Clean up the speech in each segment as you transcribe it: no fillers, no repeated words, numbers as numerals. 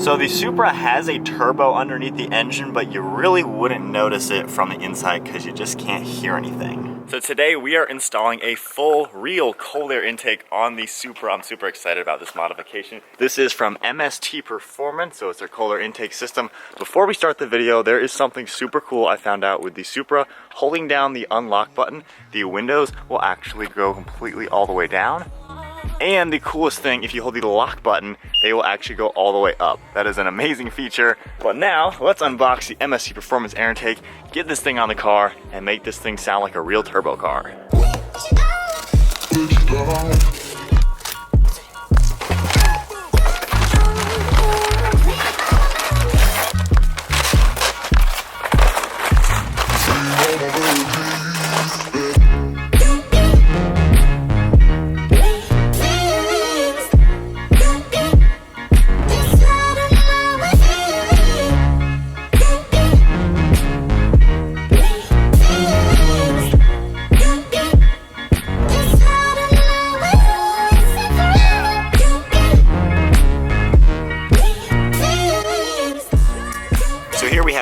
So the Supra has a turbo underneath the engine, but you really wouldn't notice it from the inside because you just can't hear anything. So today we are installing a full, real cold air intake on the Supra. I'm super excited about this modification. This is from MST Performance, so it's their cold air intake system. Before we start the video, there is something super cool I found out with the Supra. Holding down the unlock button, the windows will actually go completely all the way down. And the coolest thing, if you hold the lock button, they will actually go all the way up. That is an amazing feature. But now, let's unbox the MST Performance air intake, get this thing on the car, and make this thing sound like a real turbo car.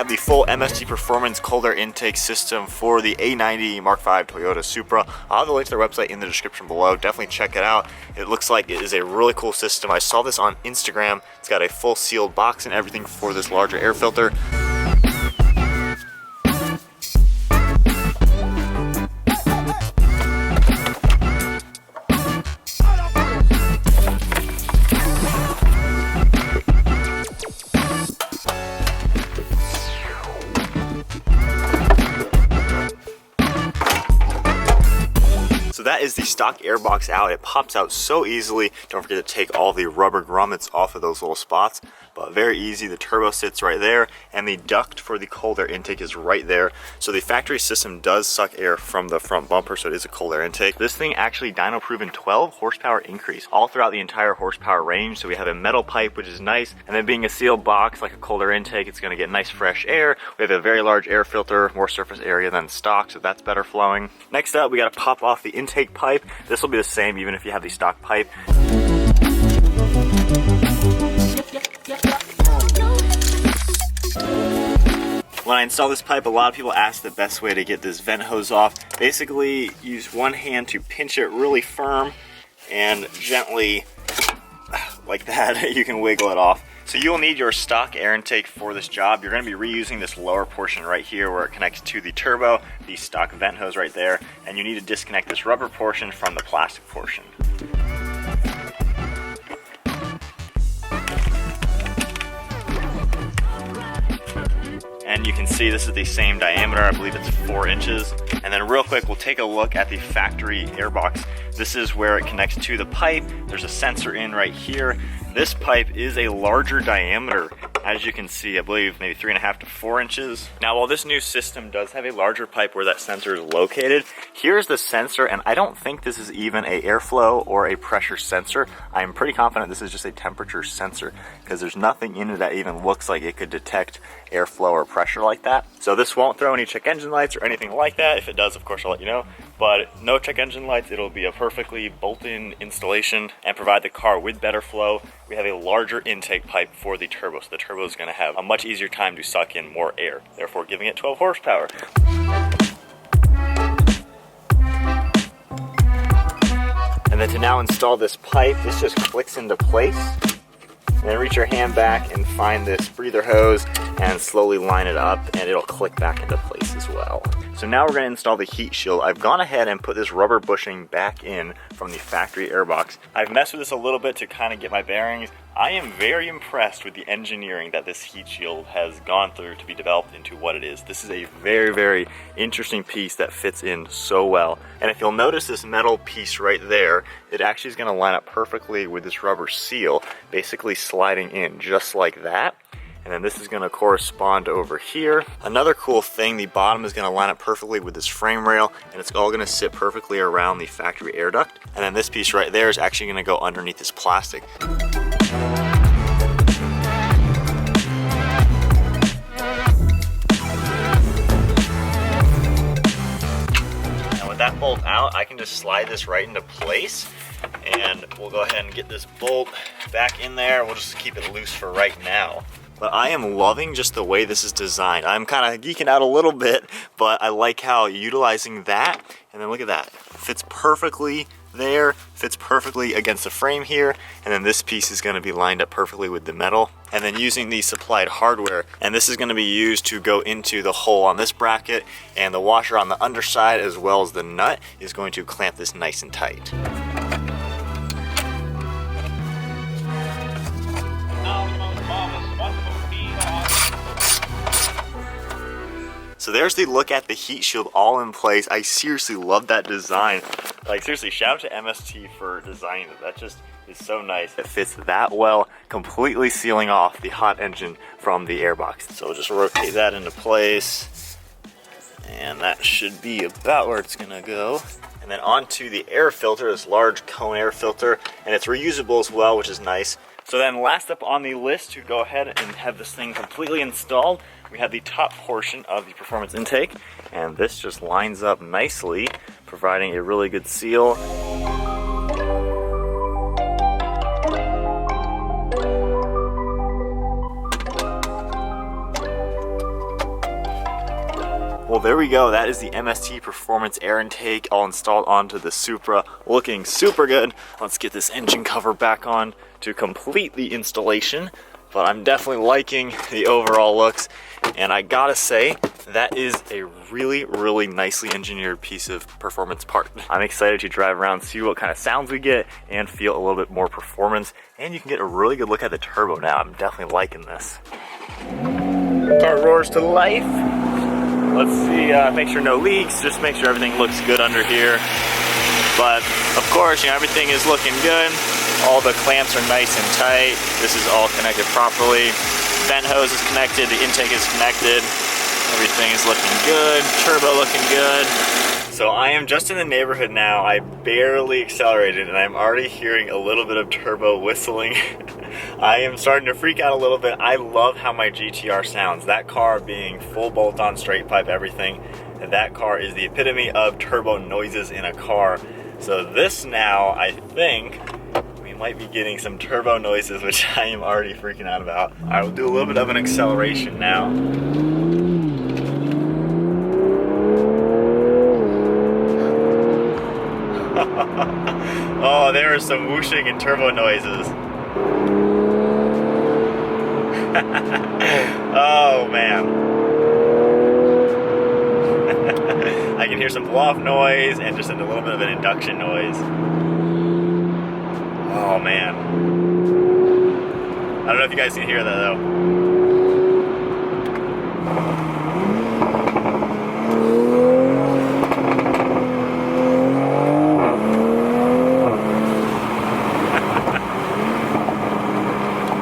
The full MST Performance cold air intake system for the A90 Mark V Toyota Supra. I'll have the link to their website in the description below. Definitely check it out. It looks like it is a really cool system. I saw this on Instagram. It's got a full sealed box and everything for this larger air filter. So that is the stock airbox out. It pops out so easily. Don't forget to take all the rubber grommets off of those little spots, but very easy. The turbo sits right there, and the duct for the cold air intake is right there. So the factory system does suck air from the front bumper, so it is a cold air intake. This thing actually dyno proven 12 horsepower increase all throughout the entire horsepower range. So we have a metal pipe, which is nice, and then being a sealed box like a cold air intake, it's going to get nice fresh air. We have a very large air filter, more surface area than stock, so that's better flowing. Next up, we got to pop off the intake pipe. This will be the same even if you have the stock pipe. When I install this pipe, a lot of people ask the best way to get this vent hose off. Basically, use one hand to pinch it really firm and gently, like that, you can wiggle it off. So you will need your stock air intake for this job. You're going to be reusing this lower portion right here where it connects to the turbo, the stock vent hose right there, and you need to disconnect this rubber portion from the plastic portion. And you can see this is the same diameter, I believe it's 4 inches. And then real quick, we'll take a look at the factory airbox. This is where it connects to the pipe. There's a sensor in right here. This pipe is a larger diameter, as you can see, I believe maybe 3.5 to 4 inches. Now, while this new system does have a larger pipe where that sensor is located, here's the sensor, and I don't think this is even a airflow or a pressure sensor. I'm pretty confident this is just a temperature sensor because there's nothing in it that even looks like it could detect airflow or pressure like that. So this won't throw any check engine lights or anything like that. If it does, of course, I'll let you know. But no check engine lights, it'll be a perfectly bolt-in installation and provide the car with better flow. We have a larger intake pipe for the turbo, so the turbo is going to have a much easier time to suck in more air, therefore giving it 12 horsepower. And then to now install this pipe, this just clicks into place. And then reach your hand back and find this breather hose and slowly line it up, and it'll click back into place as well. So now we're going to install the heat shield. I've gone ahead and put this rubber bushing back in from the factory airbox. I've messed with this a little bit to kind of get my bearings. I am very impressed with the engineering that this heat shield has gone through to be developed into what it is. This is a very, very interesting piece that fits in so well. And if you'll notice this metal piece right there, it actually is going to line up perfectly with this rubber seal, basically sliding in just like that. And then this is going to correspond over here. Another cool thing, the bottom is going to line up perfectly with this frame rail, and it's all going to sit perfectly around the factory air duct. And then this piece right there is actually going to go underneath this plastic. And with that bolt out, I can just slide this right into place. And we'll go ahead and get this bolt back in there. We'll just keep it loose for right now. But I am loving just the way this is designed. I'm kind of geeking out a little bit, but I like how utilizing that, and then look at that. Fits perfectly there, fits perfectly against the frame here, and then this piece is going to be lined up perfectly with the metal. And then using the supplied hardware, and this is going to be used to go into the hole on this bracket, and the washer on the underside as well as the nut is going to clamp this nice and tight. So there's the look at the heat shield all in place. I seriously love that design. Like seriously, shout out to MST for designing it. That just is so nice. It fits that well, completely sealing off the hot engine from the airbox. So we'll just rotate that into place. And that should be about where it's gonna go. And then onto the air filter, this large cone air filter, and it's reusable as well, which is nice. So then last up on the list to go ahead and have this thing completely installed, we have the top portion of the performance intake, and this just lines up nicely, providing a really good seal. Well, there we go. That is the MST Performance air intake all installed onto the Supra. Looking super good. Let's get this engine cover back on to complete the installation. But I'm definitely liking the overall looks. And I gotta say, that is a really, really nicely engineered piece of performance part. I'm excited to drive around, see what kind of sounds we get, and feel a little bit more performance. And you can get a really good look at the turbo now. I'm definitely liking this. Car roars to life. Let's see, make sure no leaks, just make sure everything looks good under here. But of course, you know, everything is looking good. All the clamps are nice and tight. This is all connected properly. Vent hose is connected, the intake is connected. Everything is looking good, turbo looking good. So I am just in the neighborhood now. I barely accelerated and I'm already hearing a little bit of turbo whistling. I am starting to freak out a little bit. I love how my GTR sounds. That car being full bolt-on, straight pipe, everything. And that car is the epitome of turbo noises in a car. So this now, I think, we might be getting some turbo noises, which I am already freaking out about. I will do a little bit of an acceleration now. Oh, there are some whooshing and turbo noises. Oh man. I can hear some blow-off noise and just a little bit of an induction noise. Oh man. I don't know if you guys can hear that though.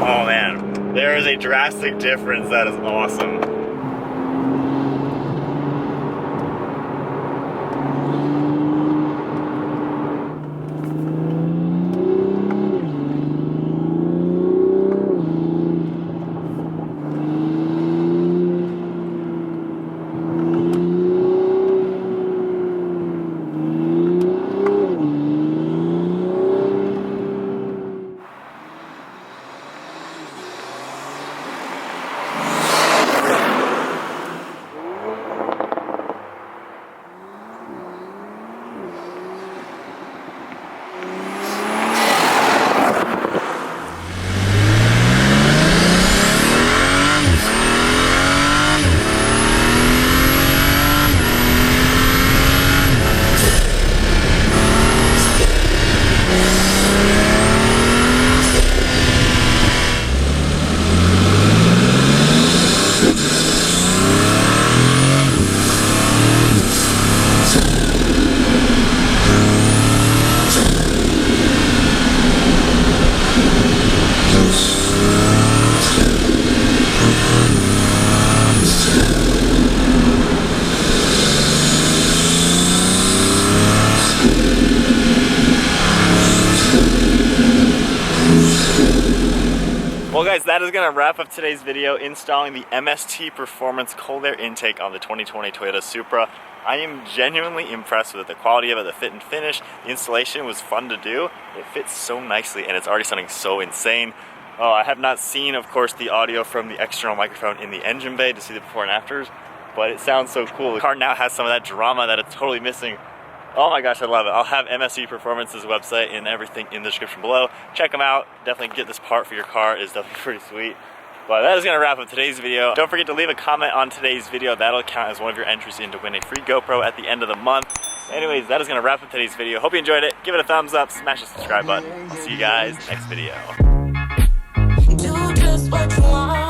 Oh man, there is a drastic difference. That is awesome. Well guys, that is going to wrap up today's video installing the MST Performance cold air intake on the 2020 Toyota Supra. I am genuinely impressed with it. The quality of it, the fit and finish, the installation was fun to do. It fits so nicely and it's already sounding so insane. Oh, I have not seen, of course, the audio from the external microphone in the engine bay to see the before and afters, but it sounds so cool. The car now has some of that drama that it's totally missing. Oh my gosh, I love it. I'll have MST Performance's website and everything in the description below. Check them out. Definitely get this part for your car. It's definitely pretty sweet. But that is going to wrap up today's video. Don't forget to leave a comment on today's video. That'll count as one of your entries in to win a free GoPro at the end of the month. Anyways, that is going to wrap up today's video. Hope you enjoyed it. Give it a thumbs up. Smash the subscribe button. I'll see you guys next video. Do just what you want.